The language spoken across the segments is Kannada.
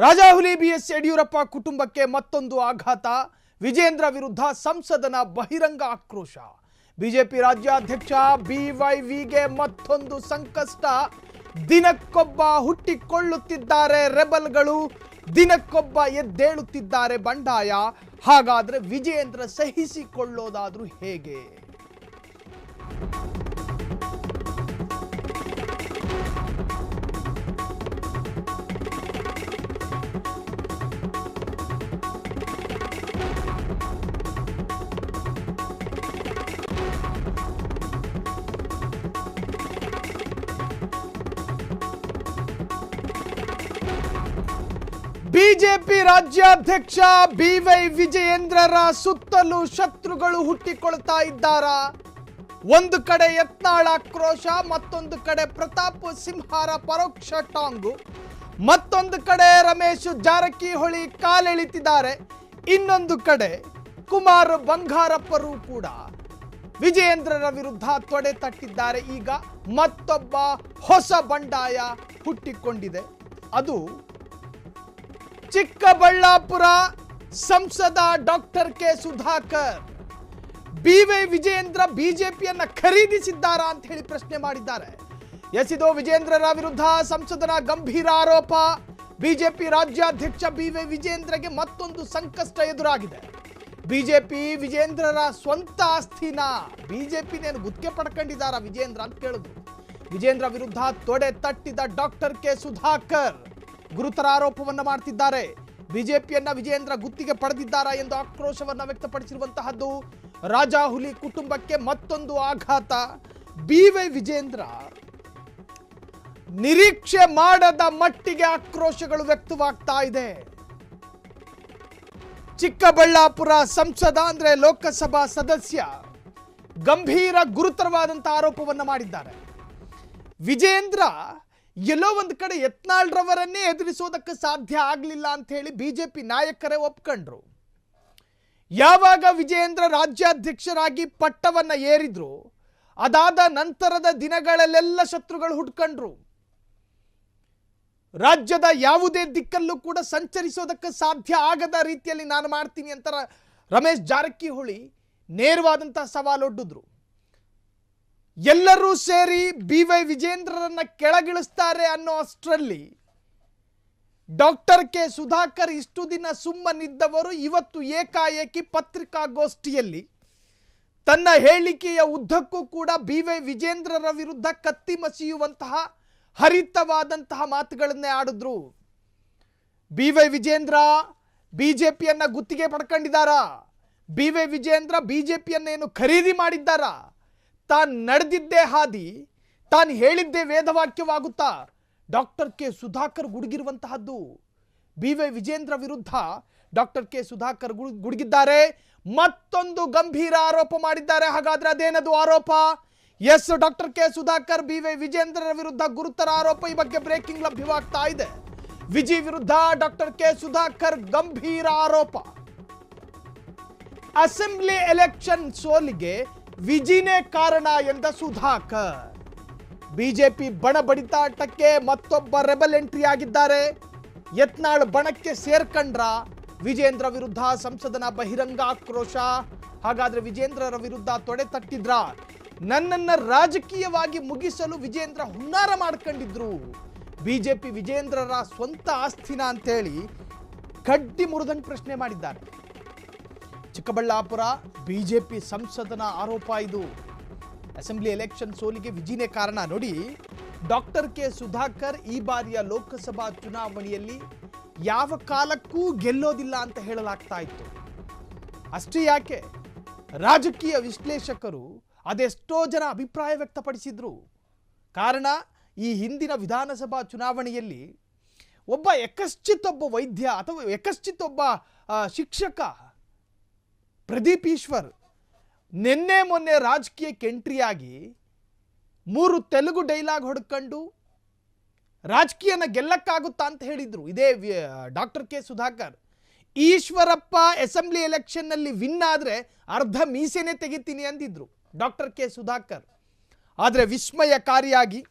ರಾಜಾಹುಲಿ ಬಿಎಸ್ ಯಡಿಯೂರಪ್ಪ ಕುಟುಂಬಕ್ಕೆ ಮತ್ತೊಂದು ಆಘಾತ. ವಿಜೇಂದ್ರ ವಿರುದ್ಧ ಸಂಸದನ ಬಹಿರಂಗ ಆಕ್ರೋಶ. ಬಿಜೆಪಿ ರಾಜ್ಯಾಧ್ಯಕ್ಷ ಬಿವೈವಿಗೆ ಮತ್ತೊಂದು ಸಂಕಷ್ಟ. ದಿನಕ್ಕೊಬ್ಬ ಹುಟ್ಟಿಕೊಳ್ಳುತ್ತಿದ್ದಾರೆ ರೆಬಲ್ಗಳು, ದಿನಕ್ಕೊಬ್ಬ ಎದ್ದೇಳುತ್ತಿದ್ದಾರೆ ಬಂಡಾಯ. ಹಾಗಾದ್ರೆ ವಿಜೇಂದ್ರ ಸಹಿಸಿಕೊಳ್ಳೋದಾದ್ರೂ ಹೇಗೆ? ಬಿಜೆಪಿ ರಾಜ್ಯಾಧ್ಯಕ್ಷ ಬಿವೈ ವಿಜಯೇಂದ್ರರ ಸುತ್ತಲೂ ಶತ್ರುಗಳು ಹುಟ್ಟಿಕೊಳ್ತಾ ಇದ್ದಾರಾ? ಒಂದು ಕಡೆ ಯತ್ನಾಳ್ ಆಕ್ರೋಶ, ಮತ್ತೊಂದು ಕಡೆ ಪ್ರತಾಪ್ ಸಿಂಹಾರ ಪರೋಕ್ಷ ಟಾಂಗು, ಮತ್ತೊಂದು ಕಡೆ ರಮೇಶ್ ಜಾರಕಿಹೊಳಿ ಕಾಲೆಳಿತಿದ್ದಾರೆ, ಇನ್ನೊಂದು ಕಡೆ ಕುಮಾರ್ ಬಂಗಾರಪ್ಪರು ಕೂಡ ವಿಜಯೇಂದ್ರರ ವಿರುದ್ಧ ತೊಡೆ ತಟ್ಟಿದ್ದಾರೆ. ಈಗ ಮತ್ತೊಬ್ಬ ಹೊಸ ಬಂಡಾಯ ಹುಟ್ಟಿಕೊಂಡಿದೆ. ಅದು ಚಿಕ್ಕಬಳ್ಳಾಪುರ ಸಂಸದ doctor K Sudhakar. BY Vijayendra ಬಿಜೆಪಿಯನ್ನ ಖರೀದಿಸಿದ್ದಾರಾ ಅಂತ ಹೇಳಿ ಪ್ರಶ್ನೆ ಮಾಡಿದ್ದಾರೆ. ಎಸಿದು ವಿಜೇಂದ್ರರ ವಿರುದ್ಧ ಸಂಸದನ ಗಂಭೀರ ಆರೋಪ. ಬಿಜೆಪಿ ರಾಜ್ಯಾಧ್ಯಕ್ಷ ಬಿವೈ ವಿಜೇಂದ್ರಗೆ ಮತ್ತೊಂದು ಸಂಕಷ್ಟ ಎದುರಾಗಿದೆ. ಬಿಜೆಪಿ ವಿಜೇಂದ್ರರ ಸ್ವಂತ ಆಸ್ತಿನ ಬಿಜೆಪಿನೇನು ಗುತ್ತಿಗೆ ಪಡ್ಕೊಂಡಿದ್ದಾರ ವಿಜೇಂದ್ರ ಅಂತ ಕೇಳಿದ್ರು. ವಿಜೇಂದ್ರ ವಿರುದ್ಧ ತೊಡೆ ತಟ್ಟಿದ ಡಾಕ್ಟರ್ ಕೆ ಸುಧಾಕರ್ ಗುರುತರ ಆರೋಪವನ್ನ ಮಾಡ್ತಿದ್ದಾರೆ. ಬಿಜೆಪಿಯನ್ನ ವಿಜೇಂದ್ರ ಗುತ್ತಿಗೆ ಪಡೆದಿದ್ದಾರಾ ಎಂದು ಆಕ್ರೋಶವನ್ನ ವ್ಯಕ್ತಪಡಿಸಿರುವಂತಹದ್ದು. ರಾಜಾಹುಲಿ ಕುಟುಂಬಕ್ಕೆ ಮತ್ತೊಂದು ಆಘಾತ. ಬಿವೈ ವಿಜೇಂದ್ರ ನಿರೀಕ್ಷೆ ಮಾಡದ ಮಟ್ಟಿಗೆ ಆಕ್ರೋಶಗಳು ವ್ಯಕ್ತವಾಗ್ತಾ ಇದೆ. ಚಿಕ್ಕಬಳ್ಳಾಪುರ ಸಂಸದ ಅಂದ್ರೆ ಲೋಕಸಭಾ ಸದಸ್ಯ ಗಂಭೀರ ಗುರುತರವಾದಂತಹ ಆರೋಪವನ್ನ ಮಾಡಿದ್ದಾರೆ. ವಿಜೇಂದ್ರ ಎಲ್ಲೋ ಒಂದು ಕಡೆ ಯತ್ನಾಳ್ ರವರನ್ನೇ ಎದುರಿಸೋದಕ್ಕೆ ಸಾಧ್ಯ ಆಗಲಿಲ್ಲ ಅಂತ ಹೇಳಿ ಬಿಜೆಪಿ ನಾಯಕರೇ ಒಪ್ಕೊಂಡ್ರು. ಯಾವಾಗ ವಿಜೇಂದ್ರ ರಾಜ್ಯಾಧ್ಯಕ್ಷರಾಗಿ ಪಟ್ಟವನ್ನ ಏರಿದ್ರು, ಅದಾದ ನಂತರದ ದಿನಗಳಲ್ಲೆಲ್ಲ ಶತ್ರುಗಳು ಹುಟ್ಕೊಂಡ್ರು. ರಾಜ್ಯದ ಯಾವುದೇ ದಿಕ್ಕಲ್ಲೂ ಕೂಡ ಸಂಚರಿಸೋದಕ್ಕೆ ಸಾಧ್ಯ ಆಗದ ರೀತಿಯಲ್ಲಿ ನಾನು ಮಾಡ್ತೀನಿ ಅಂತ ರಮೇಶ್ ಜಾರಕಿಹೊಳಿ ನೇರವಾದಂತಹ ಸವಾಲೊಡ್ಡಿದ್ರು. ಎಲ್ಲರೂ ಸೇರಿ ಬಿವೈ ವಿಜೇಂದ್ರರನ್ನ ಕೆಳಗಿಳಿಸ್ತಾರೆ ಅನ್ನೋ ಅಷ್ಟರಲ್ಲಿ ಡಾಕ್ಟರ್ ಕೆ ಸುಧಾಕರ್ ಇಷ್ಟು ದಿನ ಸುಮ್ಮನಿದ್ದವರು ಇವತ್ತು ಏಕಾಏಕಿ ಪತ್ರಿಕಾಗೋಷ್ಠಿಯಲ್ಲಿ ತನ್ನ ಹೇಳಿಕೆಯ ಉದ್ದಕ್ಕೂ ಕೂಡ ಬಿವೈ ವಿಜೇಂದ್ರರ ವಿರುದ್ಧ ಕತ್ತಿ ಮಸಿಯುವಂತಹ ಹರಿತವಾದಂತಹ ಮಾತುಗಳನ್ನೇ ಆಡಿದ್ರು. ಬಿವೈ ವಿಜೇಂದ್ರ ಬಿಜೆಪಿಯನ್ನ ಗುತ್ತಿಗೆ ಪಡ್ಕೊಂಡಿದ್ದಾರ? ಬಿವೈ ವಿಜೇಂದ್ರ ಬಿಜೆಪಿಯನ್ನೇನು ಖರೀದಿ ಮಾಡಿದ್ದಾರ? ತಾನು ನಡೆದಿದ್ದೇ ಹಾದಿ, ತಾನು ಹೇಳಿದ್ದೇ ವೇದವಾಕ್ಯವಾಗುತ್ತಾ? ಡಾಕ್ಟರ್ ಕೆ ಸುಧಾಕರ್ ಗುಡುಗಿರುವಂತಹದ್ದು. ಬಿವೈ ವಿಜೇಂದ್ರ ವಿರುದ್ಧ ಡಾಕ್ಟರ್ ಕೆ ಸುಧಾಕರ್ ಗುಡುಗಿದ್ದಾರೆ. ಮತ್ತೊಂದು ಗಂಭೀರ ಆರೋಪ ಮಾಡಿದ್ದಾರೆ. ಹಾಗಾದ್ರೆ ಅದೇನದು ಆರೋಪ? Yes, doctor K Sudhakar BY ವಿಜೇಂದ್ರರ ವಿರುದ್ಧ ಗುರುತರ ಆರೋಪ. ಈ ಬಗ್ಗೆ ಬ್ರೇಕಿಂಗ್ ಲಭ್ಯವಾಗ್ತಾ ಇದೆ. ವಿಜಿ ವಿರುದ್ಧ ಡಾಕ್ಟರ್ ಕೆ ಸುಧಾಕರ್ ಗಂಭೀರ ಆರೋಪ. ಅಸೆಂಬ್ಲಿ ಎಲೆಕ್ಷನ್ ಸೋಲಿಗೆ ವಿಜಿನೇ ಕಾರಣ ಎಂದ ಸುಧಾಕರ್. ಬಿಜೆಪಿ ಬಣ ಬಡಿತಾಟಕ್ಕೆ ಮತ್ತೊಬ್ಬ ರೆಬಲ್ ಎಂಟ್ರಿ ಆಗಿದ್ದಾರೆ. ಯತ್ನಾಳ್ ಬಣಕ್ಕೆ ಸೇರ್ಕಂಡ್ರ ವಿಜೇಂದ್ರ ವಿರುದ್ಧ ಸಂಸದನ ಬಹಿರಂಗ ಆಕ್ರೋಶ. ಹಾಗಾದ್ರೆ ವಿಜೇಂದ್ರರ ವಿರುದ್ಧ ತೊಡೆ ತಟ್ಟಿದ್ರ? ನನ್ನನ್ನ ರಾಜಕೀಯವಾಗಿ ಮುಗಿಸಲು ವಿಜೇಂದ್ರ ಹುನ್ನಾರ ಮಾಡ್ಕೊಂಡಿದ್ರು. ಬಿಜೆಪಿ ವಿಜೇಂದ್ರರ ಸ್ವಂತ ಆಸ್ತಿನ ಅಂತೇಳಿ ಕಡ್ಡಿ ಮುರಿದಂಗೆ ಪ್ರಶ್ನೆ ಮಾಡಿದ್ದಾರೆ. ಚಿಕ್ಕಬಳ್ಳಾಪುರ ಬಿಜೆಪಿ ಸಂಸದನ ಆರೋಪ ಇದು. ಅಸೆಂಬ್ಲಿ ಎಲೆಕ್ಷನ್ ಸೋಲಿಗೆ ವಿಜಿನೇ ಕಾರಣ. ನೋಡಿ, ಡಾಕ್ಟರ್ ಕೆ ಸುಧಾಕರ್ ಈ ಬಾರಿಯ ಲೋಕಸಭಾ ಚುನಾವಣೆಯಲ್ಲಿ ಯಾವ ಕಾಲಕ್ಕೂ ಗೆಲ್ಲೋದಿಲ್ಲ ಅಂತ ಹೇಳಲಾಗ್ತಾ ಇತ್ತು. ಅಷ್ಟೇ ಯಾಕೆ, ರಾಜಕೀಯ ವಿಶ್ಲೇಷಕರು ಅದೆಷ್ಟೋ ಜನ ಅಭಿಪ್ರಾಯ ವ್ಯಕ್ತಪಡಿಸಿದ್ರು. ಕಾರಣ, ಈ ಹಿಂದಿನ ವಿಧಾನಸಭಾ ಚುನಾವಣೆಯಲ್ಲಿ ಒಬ್ಬ ಯಕಶ್ಚಿತ್ ವೈದ್ಯ ಅಥವಾ ಯಕಶ್ಚಿತ್ ಶಿಕ್ಷಕ ಪ್ರದೀಪ್ ಈಶ್ವರ್ ನಿನ್ನೆ ಮೊನ್ನೆ ರಾಜಕೀಯಕ್ಕೆ ಎಂಟ್ರಿಯಾಗಿ 3 ತೆಲುಗು ಡೈಲಾಗ್ ಹೊಡ್ಕೊಂಡು ರಾಜಕೀಯನ ಗೆಲ್ಲಕ್ಕಾಗುತ್ತಾ ಅಂತ ಹೇಳಿದ್ರು. ಇದೇ doctor K Sudhakar. Eshwarappa assembly ಎಲೆಕ್ಷನ್ನಲ್ಲಿ ವಿನ್ ಆದರೆ ಅರ್ಧ ಮೀಸೆನೇ ತೆಗಿತೀನಿ ಅಂದಿದ್ರು ಡಾಕ್ಟರ್ ಕೆ ಸುಧಾಕರ್. ಆದರೆ ವಿಸ್ಮಯಕಾರಿಯಾಗಿ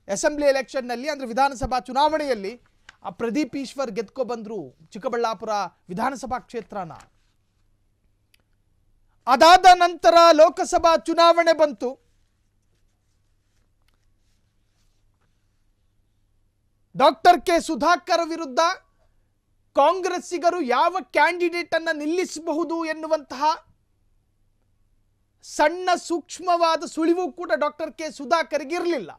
ಅಸೆಂಬ್ಲಿ ಎಲೆಕ್ಷನ್ನಲ್ಲಿ ಅಂದರೆ ವಿಧಾನಸಭಾ ಚುನಾವಣೆಯಲ್ಲಿ ಆ ಪ್ರದೀಪ್ ಈಶ್ವರ್ ಗೆದ್ಕೊ ಬಂದ್ರು ಚಿಕ್ಕಬಳ್ಳಾಪುರ ವಿಧಾನಸಭಾ ಕ್ಷೇತ್ರನ. ಅದಾದ ನಂತರ ಲೋಕಸಭಾ ಚುನಾವಣೆ ಬಂತು. ಡಾಕ್ಟರ್ ಕೆ ಸುಧಾಕರ್ ವಿರುದ್ಧ ಕಾಂಗ್ರೆಸ್ಸಿಗರು ಯಾವ ಕ್ಯಾಂಡಿಡೇಟ್ ಅನ್ನ ನಿಲ್ಲಿಸಬಹುದು ಎನ್ನುವಂತಹ ಸಣ್ಣ ಸೂಕ್ಷ್ಮವಾದ ಸುಳಿವು ಕೂಡ ಡಾಕ್ಟರ್ ಕೆ ಸುಧಾಕರ್ಗೆ ಇರಲಿಲ್ಲ.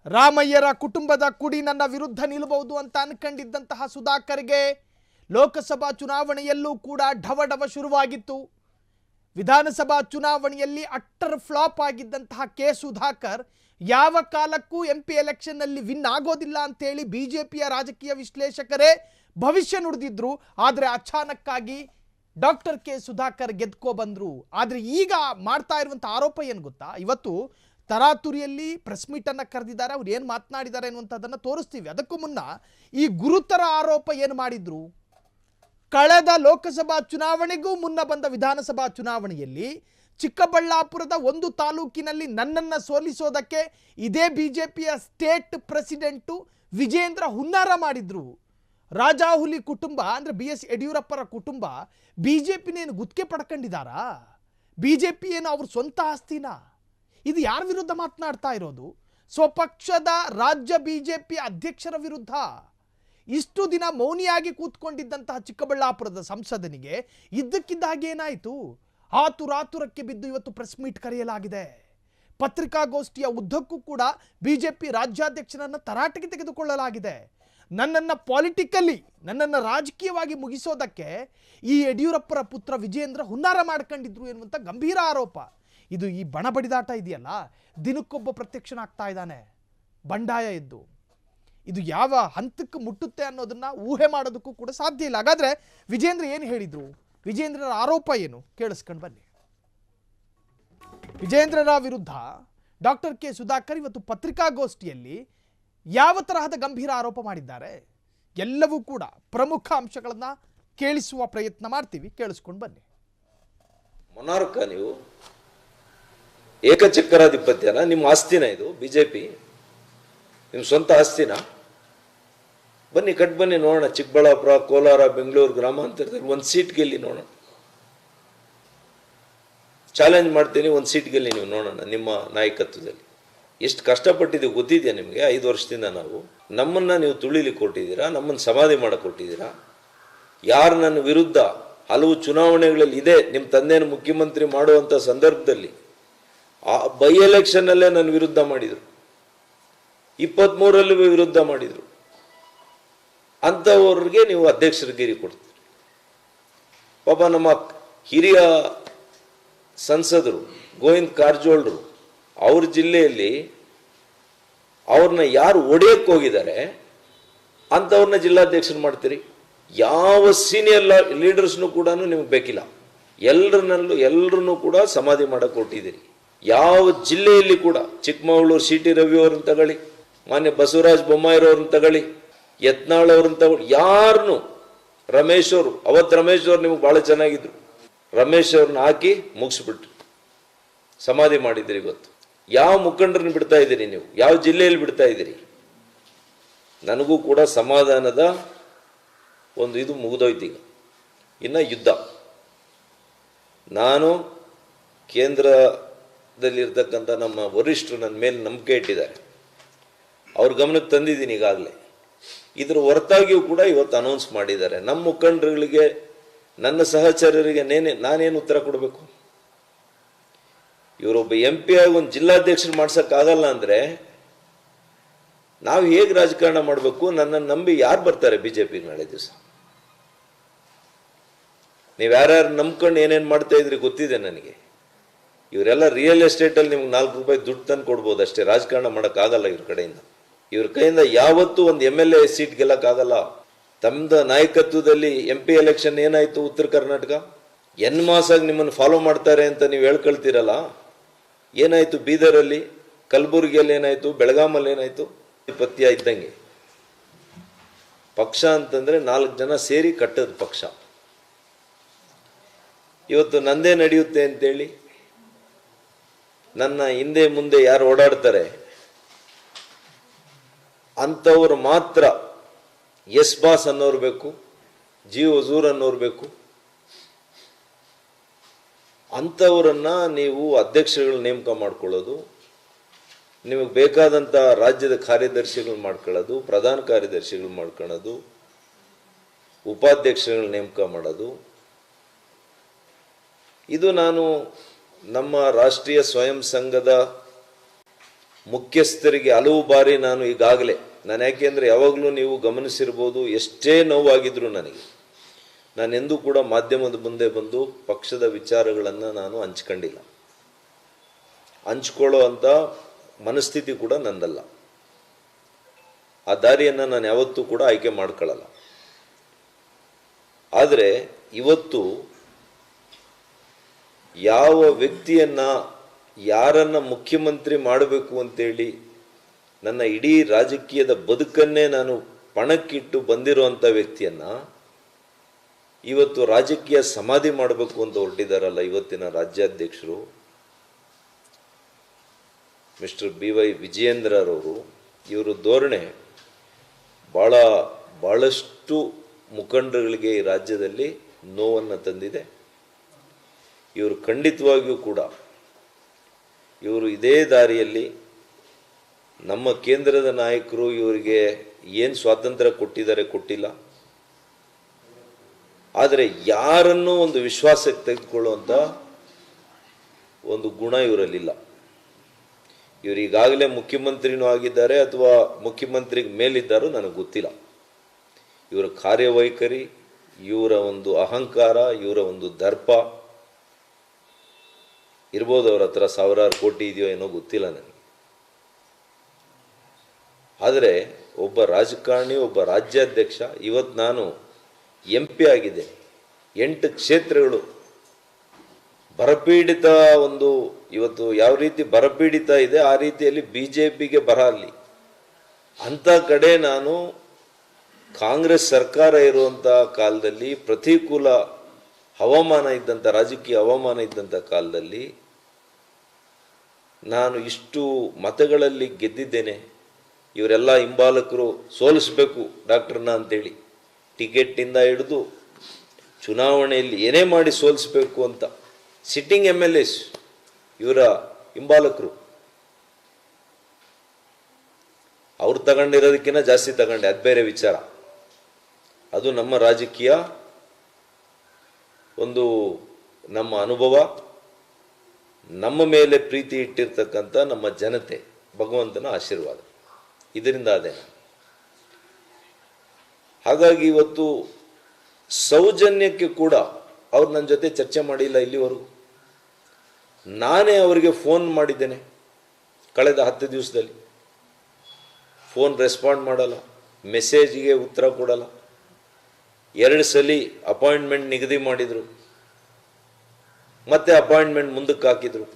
ರಾಮಯ್ಯರ ಕುಟುಂಬದ ಕುಡಿ ನನ್ನ ವಿರುದ್ಧ ನಿಲ್ಲಬಹುದು ಅಂತ ಅನ್ಕೊಂಡಿದ್ದಂತಹ ಸುಧಾಕರ್ಗೆ ಲೋಕಸಭಾ ಚುನಾವಣೆಯಲ್ಲೂ ಕೂಡ ಢವಢವ ಶುರುವಾಗಿತ್ತು. ವಿಧಾನಸಭಾ ಚುನಾವಣೆಯಲ್ಲಿ ಅಟ್ಟರ್ ಫ್ಲಾಪ್ ಆಗಿದ್ದಂತಹ ಕೆ ಸುಧಾಕರ್ ಯಾವ ಕಾಲಕ್ಕೂ MP ಎಲೆಕ್ಷನ್ನಲ್ಲಿ ವಿನ್ ಆಗೋದಿಲ್ಲ ಅಂತೇಳಿ ಬಿಜೆಪಿಯ ರಾಜಕೀಯ ವಿಶ್ಲೇಷಕರೇ ಭವಿಷ್ಯ ನುಡಿದಿದ್ರು. ಆದರೆ ಅಚಾನಕ್ಕಾಗಿ ಡಾಕ್ಟರ್ ಕೆ ಸುಧಾಕರ್ ಗೆದ್ಕೊ ಬಂದ್ರು. ಆದರೆ ಈಗ ಮಾಡ್ತಾ ಇರುವಂಥ ಆರೋಪ ಏನು ಗೊತ್ತಾ? ಇವತ್ತು ತರಾತುರಿಯಲ್ಲಿ ಪ್ರೆಸ್ ಮೀಟನ್ನು ಕರೆದಿದ್ದಾರೆ. ಅವ್ರು ಏನು ಮಾತನಾಡಿದ್ದಾರೆ ಅನ್ನುವಂಥದ್ದನ್ನು ತೋರಿಸ್ತೀವಿ. ಅದಕ್ಕೂ ಮುನ್ನ ಈ ಗುರುತರ ಆರೋಪ ಏನು ಮಾಡಿದ್ರು? ಕಳೆದ ಲೋಕಸಭಾ ಚುನಾವಣೆಗೂ ಮುನ್ನ ಬಂದ ವಿಧಾನಸಭಾ ಚುನಾವಣೆಯಲ್ಲಿ ಚಿಕ್ಕಬಳ್ಳಾಪುರದ ಒಂದು ತಾಲೂಕಿನಲ್ಲಿ ನನ್ನನ್ನು ಸೋಲಿಸೋದಕ್ಕೆ ಇದೇ ಬಿಜೆಪಿಯ ಸ್ಟೇಟ್ ಪ್ರೆಸಿಡೆಂಟು ವಿಜೇಂದ್ರ ಹುನ್ನಾರ ಮಾಡಿದ್ರು. ರಾಜಾಹುಲಿ ಕುಟುಂಬ ಅಂದರೆ BS ಯಡಿಯೂರಪ್ಪರ ಕುಟುಂಬ ಬಿಜೆಪಿನೇನು ಗುತ್ತಿಗೆ ಪಡ್ಕೊಂಡಿದ್ದಾರಾ? ಬಿಜೆಪಿ ಏನು ಅವ್ರ ಸ್ವಂತ ಆಸ್ತಿನಾ? ಇದು ಯಾರ ವಿರುದ್ಧ ಮಾತನಾಡ್ತಾ ಇರೋದು? ಸ್ವಪಕ್ಷದ ರಾಜ್ಯ ಬಿಜೆಪಿ ಅಧ್ಯಕ್ಷರ ವಿರುದ್ಧ. ಇಷ್ಟು ದಿನ ಮೌನಿಯಾಗಿ ಕೂತ್ಕೊಂಡಿದ್ದಂತಹ ಚಿಕ್ಕಬಳ್ಳಾಪುರದ ಸಂಸದನಿಗೆ ಇದ್ದಕ್ಕಿದ್ದ ಹಾಗೆ ಏನಾಯಿತು? ಆತುರಾತುರಕ್ಕೆ ಬಿದ್ದು ಇವತ್ತು ಪ್ರೆಸ್ ಮೀಟ್ ಕರೆಯಲಾಗಿದೆ. ಪತ್ರಿಕಾಗೋಷ್ಠಿಯ ಉದ್ದಕ್ಕೂ ಕೂಡ ಬಿಜೆಪಿ ರಾಜ್ಯಾಧ್ಯಕ್ಷರನ್ನು ತರಾಟೆಗೆ ತೆಗೆದುಕೊಳ್ಳಲಾಗಿದೆ. ನನ್ನನ್ನು ಪಾಲಿಟಿಕಲಿ, ನನ್ನನ್ನು ರಾಜಕೀಯವಾಗಿ ಮುಗಿಸೋದಕ್ಕೆ ಈ ಯಡಿಯೂರಪ್ಪರ ಪುತ್ರ ವಿಜೇಂದ್ರ ಹುನ್ನಾರ ಮಾಡ್ಕೊಂಡಿದ್ರು ಎನ್ನುವಂಥ ಗಂಭೀರ ಆರೋಪ. ಇದು ಈ ಬಣ ಬಡಿದಾಟ ಇದೆಯಲ್ಲ, ದಿನಕ್ಕೊಬ್ಬ ಪ್ರತ್ಯಕ್ಷನಾಗ್ತಾ ಇದ್ದಾನೆ ಬಂಡಾಯ ಎದ್ದು. ಇದು ಯಾವ ಹಂತಕ್ಕೆ ಮುಟ್ಟುತ್ತೆ ಅನ್ನೋದನ್ನ ಊಹೆ ಮಾಡೋದಕ್ಕೂ ಕೂಡ ಸಾಧ್ಯ ಇಲ್ಲ. ಹಾಗಾದ್ರೆ ವಿಜೇಂದ್ರ ಏನು ಹೇಳಿದ್ರು? ವಿಜೇಂದ್ರರ ಆರೋಪ ಏನು? ಕೇಳಿಸ್ಕೊಂಡು ಬನ್ನಿ. ವಿಜೇಂದ್ರರ ವಿರುದ್ಧ ಡಾಕ್ಟರ್ ಕೆ ಸುಧಾಕರ್ ಇವತ್ತು ಪತ್ರಿಕಾಗೋಷ್ಠಿಯಲ್ಲಿ ಯಾವ ತರಹದ ಗಂಭೀರ ಆರೋಪ ಮಾಡಿದ್ದಾರೆ ಎಲ್ಲವೂ ಕೂಡ ಪ್ರಮುಖ ಅಂಶಗಳನ್ನ ಕೇಳಿಸುವ ಪ್ರಯತ್ನ ಮಾಡ್ತೀವಿ. ಕೇಳಿಸ್ಕೊಂಡು ಬನ್ನಿ. ಮೊನಾರ್ಕ ನೀವು ಏಕಚಕ್ರಾಧಿಪತ್ಯನ ನಿಮ್ಮ ಆಸ್ತಿನ? ಇದು ಬಿಜೆಪಿ ನಿಮ್ಮ ಸ್ವಂತ ಆಸ್ತಿನ? ಬನ್ನಿ ಕಟ್ ಬನ್ನಿ ನೋಡೋಣ. ಚಿಕ್ಕಬಳ್ಳಾಪುರ, ಕೋಲಾರ, ಬೆಂಗಳೂರು ಗ್ರಾಮಾಂತರದಲ್ಲಿ ಒಂದು ಸೀಟ್ ಗೆಲ್ಲಿ ನೋಡೋಣ. ಚಾಲೆಂಜ್ ಮಾಡ್ತೀನಿ, ಒಂದು ಸೀಟ್ ಗೆಲ್ಲಿ ನೀವು ನೋಡೋಣ. ನಿಮ್ಮ ನಾಯಕತ್ವದಲ್ಲಿ ಎಷ್ಟು ಕಷ್ಟಪಟ್ಟಿದ್ದೀವಿ ಗೊತ್ತಿದೆಯಾ ನಿಮಗೆ? 5 ವರ್ಷದಿಂದ ನಮ್ಮನ್ನು ನೀವು ತುಳಿಲಿಕ್ಕೆ ಕೊಟ್ಟಿದ್ದೀರಾ, ನಮ್ಮನ್ನು ಸಮಾಧಿ ಮಾಡಕ್ಕೆ ಕೊಟ್ಟಿದ್ದೀರಾ. ಯಾರು ನನ್ನ ವಿರುದ್ಧ ಹಲವು ಚುನಾವಣೆಗಳಲ್ಲಿ ಇದೆ, ನಿಮ್ಮ ತಂದೆಯನ್ನು ಮುಖ್ಯಮಂತ್ರಿ ಮಾಡುವಂಥ ಸಂದರ್ಭದಲ್ಲಿ ಆ ಬೈ ಎಲೆಕ್ಷನ್ನಲ್ಲೇ ನನ್ನ ವಿರುದ್ಧ ಮಾಡಿದರು, 23ರಲ್ಲೂ ವಿರುದ್ಧ ಮಾಡಿದರು. ಅಂಥವ್ರಿಗೆ ನೀವು ಅಧ್ಯಕ್ಷರಿಗಿರಿ ಕೊಡ್ತೀರಿ. ಪಾಪ ನಮ್ಮ ಹಿರಿಯ ಸಂಸದರು ಗೋವಿಂದ್ ಕಾರಜೋಳರು ಅವ್ರ ಜಿಲ್ಲೆಯಲ್ಲಿ ಅವ್ರನ್ನ ಯಾರು ಒಡೆಯಕ್ಕೆ ಹೋಗಿದ್ದಾರೆ ಅಂಥವ್ರನ್ನ ಜಿಲ್ಲಾಧ್ಯಕ್ಷರು ಮಾಡ್ತೀರಿ. ಯಾವ ಸೀನಿಯರ್ ಲೀಡರ್ಸ್ನು ಕೂಡ ನಿಮಗೆ ಬೇಕಿಲ್ಲ. ಎಲ್ಲರನ್ನೂ ಕೂಡ ಸಮಾಧಿ ಮಾಡಕ್ಕೆ ಕೊಟ್ಟಿದ್ದೀರಿ. ಯಾವ ಜಿಲ್ಲೆಯಲ್ಲಿ ಕೂಡ ಚಿಕ್ಕಮಗಳೂರು CT ರವಿ ಅವ್ರನ್ನ ತಗೊಳ್ಳಿ, ಮಾನ್ಯ ಬಸವರಾಜ ಬೊಮ್ಮಾಯಿರವ್ರನ್ನ ತಗೊಳ್ಳಿ, ಯತ್ನಾಳ್ ಅವ್ರನ್ನ ತಗೊಳ್ಳಿ, ಯಾರನ್ನು ರಮೇಶ್ ಅವರು, ಅವತ್ತು ರಮೇಶ್ ಅವ್ರು ನಿಮ್ಗೆ ಭಾಳ ಚೆನ್ನಾಗಿದ್ರು, ರಮೇಶ್ ಅವ್ರನ್ನ ಹಾಕಿ ಮುಗಿಸ್ಬಿಟ್ರು, ಸಮಾಧಿ ಮಾಡಿದ್ದೀರಿ. ಇವತ್ತು ಯಾವ ಮುಖಂಡರನ್ನ ಬಿಡ್ತಾ ಇದ್ದೀರಿ ನೀವು? ಯಾವ ಜಿಲ್ಲೆಯಲ್ಲಿ ಬಿಡ್ತಾ ಇದ್ದೀರಿ? ನನಗೂ ಕೂಡ ಸಮಾಧಾನದ ಒಂದು ಇದು ಮುಗಿದೋಯ್ತು. ಈಗ ಇನ್ನು ಯುದ್ಧ. ನಾನು ಕೇಂದ್ರದಲ್ಲಿರ್ತಕ್ಕಂಥ ನಮ್ಮ ವರಿಷ್ಠರು ನನ್ನ ಮೇಲೆ ನಂಬಿಕೆ ಇಟ್ಟಿದ್ದಾರೆ, ಅವ್ರ ಗಮನಕ್ಕೆ ತಂದಿದ್ದೀನಿ ಈಗಾಗಲೇ. ಇದರ ಹೊರತಾಗಿಯೂ ಕೂಡ ಇವತ್ತು ಅನೌನ್ಸ್ ಮಾಡಿದ್ದಾರೆ. ನಮ್ಮ ಮುಖಂಡರುಗಳಿಗೆ, ನನ್ನ ಸಹಚರರಿಗೆ ನಾನೇನು ಉತ್ತರ ಕೊಡಬೇಕು? ಇವರೊಬ್ಬ MP ಆಗಿ ಒಂದು ಜಿಲ್ಲಾಧ್ಯಕ್ಷರು ಮಾಡ್ಸೋಕ್ಕಾಗಲ್ಲ ಅಂದರೆ ನಾವು ಹೇಗೆ ರಾಜಕಾರಣ ಮಾಡಬೇಕು? ನನ್ನನ್ನು ನಂಬಿ ಯಾರು ಬರ್ತಾರೆ ಬಿಜೆಪಿಗೆ ನಾಳೆ ದಿವಸ? ನೀವು ಯಾರ್ಯಾರು ನಂಬ್ಕೊಂಡು ಏನೇನು ಮಾಡ್ತಾ ಇದ್ರಿ ಗೊತ್ತಿದೆ ನನಗೆ. ಇವರೆಲ್ಲ ರಿಯಲ್ ಎಸ್ಟೇಟಲ್ಲಿ ನಿಮ್ಗೆ 4 ರೂಪಾಯಿ ದುಡ್ಡು ತಂದು ಕೊಡ್ಬೋದು ಅಷ್ಟೇ. ರಾಜಕಾರಣ ಮಾಡೋಕ್ಕಾಗಲ್ಲ ಇವ್ರ ಕಡೆಯಿಂದ. ಇವ್ರ ಕೈಯಿಂದ ಯಾವತ್ತೂ ಒಂದು MLA ಸೀಟ್ ಗೆಲ್ಲಕ್ಕಾಗಲ್ಲ. ತಮ್ಮದ ನಾಯಕತ್ವದಲ್ಲಿ MP ಎಲೆಕ್ಷನ್ ಏನಾಯ್ತು? ಉತ್ತರ ಕರ್ನಾಟಕ ಮಾಸಾಗಿ ನಿಮ್ಮನ್ನು ಫಾಲೋ ಮಾಡ್ತಾರೆ ಅಂತ ನೀವು ಹೇಳ್ಕೊಳ್ತೀರಲ್ಲ, ಏನಾಯ್ತು? ಬೀದರಲ್ಲಿ, ಕಲಬುರಗಿಯಲ್ಲಿ ಏನಾಯ್ತು? ಬೆಳಗಾಮಲ್ಲಿ ಏನಾಯ್ತು? ಪತ್ಯ ಇದ್ದಂಗೆ ಪಕ್ಷ ಅಂತಂದ್ರೆ 4 ಜನ ಸೇರಿ ಕಟ್ಟದ ಪಕ್ಷ. ಇವತ್ತು ನಂದೇ ನಡೆಯುತ್ತೆ ಅಂತೇಳಿ ನನ್ನ ಹಿಂದೆ ಮುಂದೆ ಯಾರು ಓಡಾಡ್ತಾರೆ ಅಂಥವ್ರು ಮಾತ್ರ ಎಸ್ ಬಾಸ್ ಅನ್ನೋರು ಬೇಕು, ಜಿ ಹುಜೂರ್ ಅನ್ನೋರು ಬೇಕು. ಅಂಥವರನ್ನ ನೀವು ಅಧ್ಯಕ್ಷರುಗಳ ನೇಮಕ ಮಾಡ್ಕೊಳ್ಳೋದು, ನಿಮಗೆ ಬೇಕಾದಂಥ ರಾಜ್ಯದ ಕಾರ್ಯದರ್ಶಿಗಳು ಮಾಡ್ಕೊಳ್ಳೋದು, ಪ್ರಧಾನ ಕಾರ್ಯದರ್ಶಿಗಳು ಮಾಡ್ಕೊಳ್ಳೋದು, ಉಪಾಧ್ಯಕ್ಷರುಗಳ ನೇಮಕ ಮಾಡೋದು, ಇದು ನಾನು ನಮ್ಮ ರಾಷ್ಟ್ರೀಯ ಸ್ವಯಂ ಸಂಘದ ಮುಖ್ಯಸ್ಥರಿಗೆ ಹಲವು ಬಾರಿ ನಾನು ಈಗಾಗಲೇ, ನಾನು ಯಾಕೆಂದರೆ ಯಾವಾಗಲೂ ನೀವು ಗಮನಿಸಿರ್ಬೋದು, ಎಷ್ಟೇ ನೋವಾಗಿದ್ರು ನನಗೆ, ನಾನೆಂದೂ ಕೂಡ ಮಾಧ್ಯಮದ ಮುಂದೆ ಬಂದು ಪಕ್ಷದ ವಿಚಾರಗಳನ್ನು ನಾನು ಹಂಚ್ಕೊಂಡಿಲ್ಲ. ಹಂಚ್ಕೊಳ್ಳೋ ಅಂಥ ಮನಸ್ಥಿತಿ ಕೂಡ ನಂದಲ್ಲ. ಆ ದಾರಿಯನ್ನು ನಾನು ಯಾವತ್ತೂ ಕೂಡ ಆಯ್ಕೆ ಮಾಡ್ಕೊಳ್ಳಲ್ಲ. ಆದರೆ ಇವತ್ತು ಯಾವ ವ್ಯಕ್ತಿಯನ್ನ, ಯಾರನ್ನ ಮುಖ್ಯಮಂತ್ರಿ ಮಾಡಬೇಕು ಅಂತೇಳಿ ನನ್ನ ಇಡೀ ರಾಜಕೀಯದ ಬದುಕನ್ನೇ ನಾನು ಪಣಕ್ಕಿಟ್ಟು ಬಂದಿರುವಂಥ ವ್ಯಕ್ತಿಯನ್ನ ಇವತ್ತು ರಾಜಕೀಯ ಸಮಾಧಿ ಮಾಡಬೇಕು ಅಂತ ಹೊರಟಿದ್ದಾರಲ್ಲ ಇವತ್ತಿನ ರಾಜ್ಯಾಧ್ಯಕ್ಷರು ಮಿಸ್ಟರ್ BY ವಿಜಯೇಂದ್ರರವರು, ಇವರು ಧೋರಣೆ ಬಹಳಷ್ಟು ಮುಖಂಡರುಗಳಿಗೆ ಈ ರಾಜ್ಯದಲ್ಲಿ ನೋವನ್ನು ತಂದಿದೆ. ಇವರು ಖಂಡಿತವಾಗಿಯೂ ಕೂಡ ಇವರು ಇದೇ ದಾರಿಯಲ್ಲಿ, ನಮ್ಮ ಕೇಂದ್ರದ ನಾಯಕರು ಇವರಿಗೆ ಏನು ಸ್ವಾತಂತ್ರ್ಯ ಕೊಟ್ಟಿದ್ದಾರೆ ಗೊತ್ತಿಲ್ಲ, ಆದರೆ ಯಾರನ್ನೂ ಒಂದು ವಿಶ್ವಾಸಕ್ಕೆ ತೆಗೆದುಕೊಳ್ಳುವಂಥ ಒಂದು ಗುಣ ಇವರಲ್ಲಿಲ್ಲ. ಇವರು ಈಗಾಗಲೇ ಮುಖ್ಯಮಂತ್ರಿನೂ ಆಗಿದ್ದಾರೆ ಅಥವಾ ಮುಖ್ಯಮಂತ್ರಿಗೆ ಮೇಲಿದ್ದಾರೋ ನನಗೆ ಗೊತ್ತಿಲ್ಲ. ಇವರ ಕಾರ್ಯವೈಖರಿ, ಇವರ ಒಂದು ಅಹಂಕಾರ, ಇವರ ಒಂದು ದರ್ಪ ಇರ್ಬೋದು. ಅವ್ರ ಹತ್ರ ಸಾವಿರಾರು ಕೋಟಿ ಇದೆಯೋ ಏನೋ ಗೊತ್ತಿಲ್ಲ ನನಗೆ. ಆದರೆ ಒಬ್ಬ ರಾಜಕಾರಣಿ, ಒಬ್ಬ ರಾಜ್ಯಾಧ್ಯಕ್ಷ, ಇವತ್ತು ನಾನು MP ಆಗಿದ್ದೇನೆ. 8 ಕ್ಷೇತ್ರಗಳು ಬರಪೀಡಿತ, ಒಂದು ಇವತ್ತು ಯಾವ ರೀತಿ ಬರಪೀಡಿತ ಇದೆ ಆ ರೀತಿಯಲ್ಲಿ BJPಗೆ ಬರ ಅಲ್ಲಿ. ಅಂಥ ಕಡೆ ನಾನು ಕಾಂಗ್ರೆಸ್ ಸರ್ಕಾರ ಇರುವಂಥ ಕಾಲದಲ್ಲಿ, ಪ್ರತಿಕೂಲ ಹವಾಮಾನ ಇದ್ದಂಥ, ರಾಜಕೀಯ ಹವಾಮಾನ ಇದ್ದಂಥ ಕಾಲದಲ್ಲಿ ನಾನು ಇಷ್ಟು ಮತಗಳಲ್ಲಿ ಗೆದ್ದಿದ್ದೇನೆ. ಇವರೆಲ್ಲ ಹಿಂಬಾಲಕರು ಸೋಲಿಸಬೇಕು ಡಾಕ್ಟರ್ನ ಅಂತೇಳಿ ಟಿಕೆಟಿಂದ ಹಿಡಿದು ಚುನಾವಣೆಯಲ್ಲಿ ಏನೇ ಮಾಡಿ ಸೋಲಿಸಬೇಕು ಅಂತ ಸಿಟ್ಟಿಂಗ್ MLAs ಇವರ ಹಿಂಬಾಲಕರು. ಅವ್ರು ತಗೊಂಡಿರೋದಕ್ಕಿಂತ ಜಾಸ್ತಿ ತಗೊಂಡೆ, ಅದು ಬೇರೆ ವಿಚಾರ. ಅದು ನಮ್ಮ ರಾಜಕೀಯ, ಒಂದು ನಮ್ಮ ಅನುಭವ, ನಮ್ಮ ಮೇಲೆ ಪ್ರೀತಿ ಇಟ್ಟಿರ್ತಕ್ಕಂಥ ನಮ್ಮ ಜನತೆ, ಭಗವಂತನ ಆಶೀರ್ವಾದ, ಇದರಿಂದ ಅದೇ. ಹಾಗಾಗಿ ಇವತ್ತು ಸೌಜನ್ಯಕ್ಕೆ ಕೂಡ ಅವ್ರು ನನ್ನ ಜೊತೆ ಚರ್ಚೆ ಮಾಡಿಲ್ಲ ಇಲ್ಲಿವರೆಗೂ. ನಾನೇ ಅವರಿಗೆ ಫೋನ್ ಮಾಡಿದ್ದೇನೆ ಕಳೆದ 10 ದಿವಸದಲ್ಲಿ. ಫೋನ್ ರೆಸ್ಪಾಂಡ್ ಮಾಡಲ್ಲ, ಮೆಸೇಜ್ಗೆ ಉತ್ತರ ಕೊಡಲ್ಲ. 2 ಸಲ ಅಪಾಯಿಂಟ್ಮೆಂಟ್ ನಿಗದಿ ಮಾಡಿದರು, ಮತ್ತೆ ಅಪಾಯಿಂಟ್ಮೆಂಟ್ ಮುಂದಕ್ಕೆ ಹಾಕಿದರು.